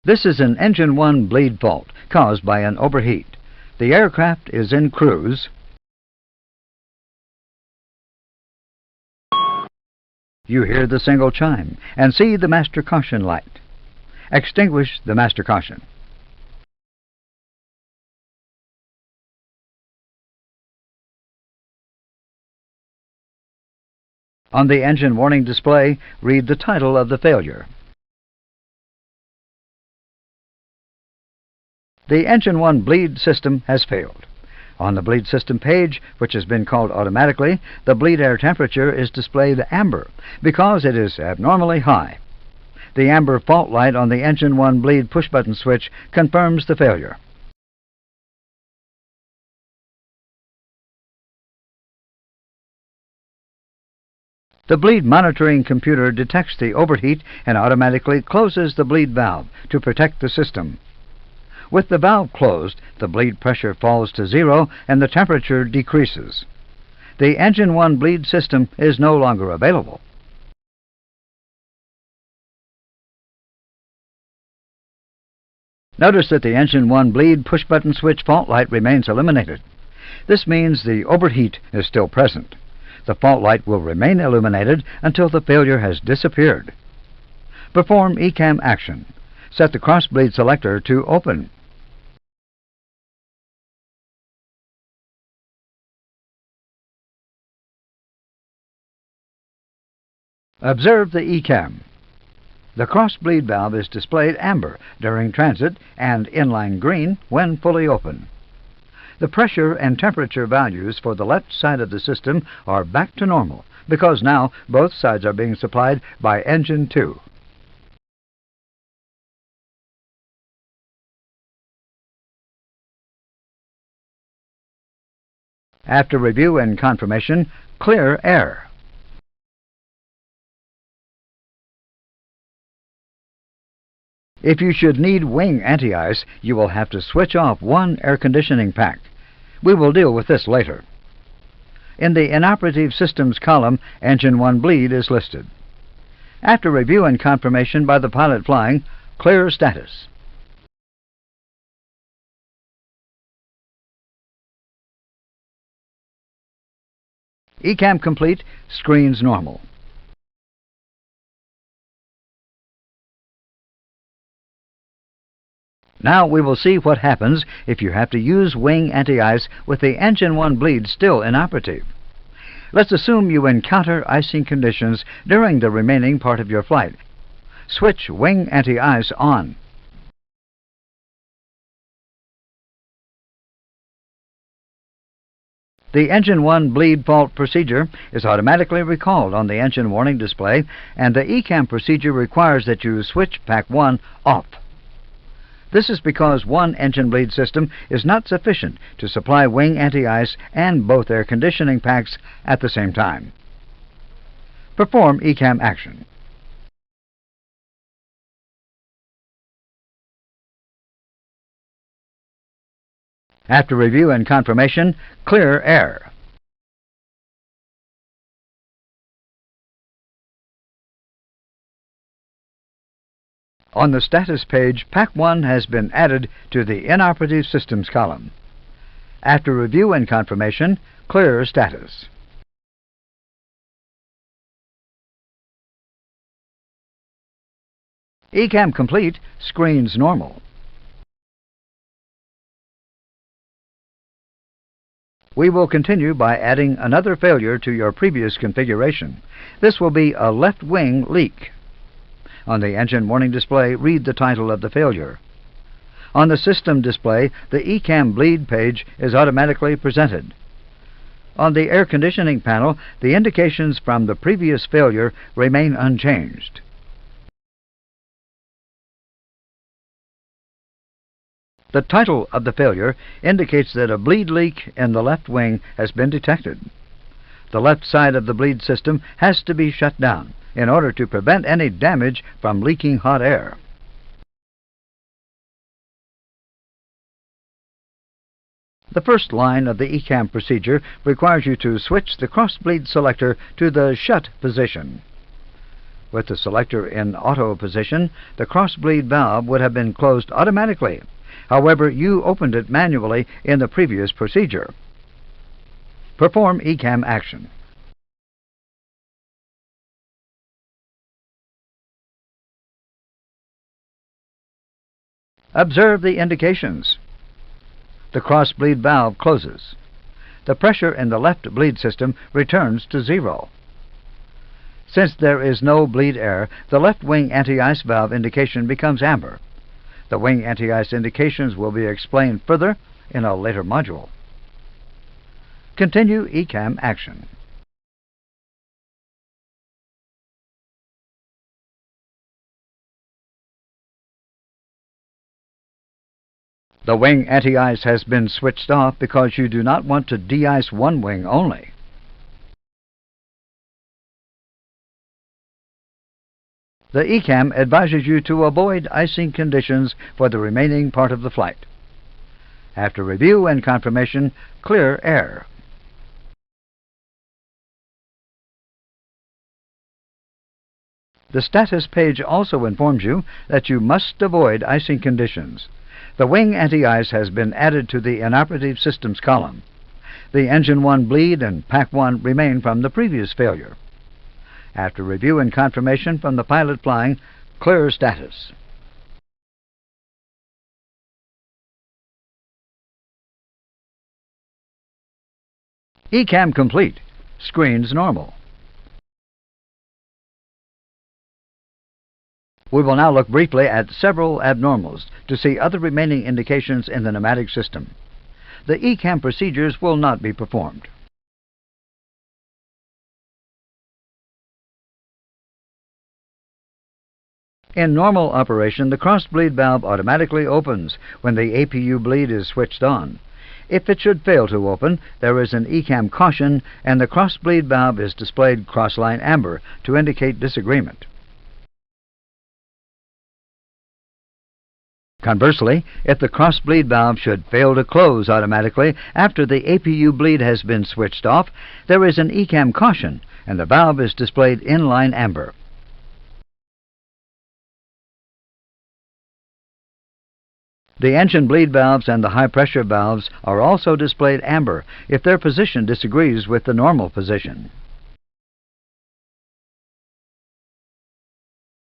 This is an engine 1 bleed fault caused by an overheat. The aircraft is in cruise. You hear the signal chime and see the master caution light. Extinguish the master caution. On the engine warning display, read the title of the failure. The engine 1 bleed system has failed. On the bleed system page, which has been called automatically, the bleed air temperature is displayed amber because it is abnormally high. The amber fault light on the engine 1 bleed push-button switch confirms the failure. The bleed monitoring computer detects the overheat and automatically closes the bleed valve to protect the system. With the valve closed, the bleed pressure falls to 0 and the temperature decreases. The engine 1 bleed system is no longer available. Notice that the engine 1 bleed push-button switch fault light remains illuminated. This means the overheat is still present. The fault light will remain illuminated until the failure has disappeared. Perform ECAM action. Set the cross-bleed selector to open. Observe the ECAM. The cross-bleed valve is displayed amber during transit and inline green when fully open. The pressure and temperature values for the left side of the system are back to normal because now both sides are being supplied by engine 2. After review and confirmation, clear air. If you should need wing anti-ice, you will have to switch off one air conditioning pack. We will deal with this later. In the Inoperative Systems column, Engine 1 bleed is listed. After review and confirmation by the pilot flying, clear status. ECAM complete, screens normal. Now we will see what happens if you have to use wing anti-ice with the engine 1 bleed still inoperative. Let's assume you encounter icing conditions during the remaining part of your flight. Switch wing anti-ice on. The engine 1 bleed fault procedure is automatically recalled on the engine warning display, and the ECAM procedure requires that you switch pack 1 off. This is because one engine bleed system is not sufficient to supply wing anti-ice and both air conditioning packs at the same time. Perform ECAM action. After review and confirmation, clear air. On the status page, Pack 1 has been added to the Inoperative Systems column. After review and confirmation, clear status. ECAM complete, screens normal. We will continue by adding another failure to your previous configuration. This will be a left wing leak. On the engine warning display, read the title of the failure. On the system display, the ECAM bleed page is automatically presented. On the air conditioning panel, the indications from the previous failure remain unchanged. The title of the failure indicates that a bleed leak in the left wing has been detected. The left side of the bleed system has to be shut down in order to prevent any damage from leaking hot air. The first line of the ECAM procedure requires you to switch the cross-bleed selector to the shut position. With the selector in auto position, the cross-bleed valve would have been closed automatically. However, you opened it manually in the previous procedure. Perform ECAM action. Observe the indications. The cross-bleed valve closes. The pressure in the left bleed system returns to 0. Since there is no bleed air, the left wing anti-ice valve indication becomes amber. The wing anti-ice indications will be explained further in a later module. Continue ECAM action. The wing anti-ice has been switched off because you do not want to de-ice one wing only. The ECAM advises you to avoid icing conditions for the remaining part of the flight. After review and confirmation, clear air. The status page also informs you that you must avoid icing conditions. The wing anti-ice has been added to the inoperative systems column. The engine 1 bleed and pack 1 remain from the previous failure. After review and confirmation from the pilot flying, clear status. ECAM complete. Screens normal. We will now look briefly at several abnormals to see other remaining indications in the pneumatic system. The ECAM procedures will not be performed. In normal operation, the cross-bleed valve automatically opens when the APU bleed is switched on. If it should fail to open, there is an ECAM caution and the cross-bleed valve is displayed cross-line amber to indicate disagreement. Conversely, if the cross-bleed valve should fail to close automatically after the APU bleed has been switched off, there is an ECAM caution and the valve is displayed inline amber. The engine bleed valves and the high-pressure valves are also displayed amber if their position disagrees with the normal position.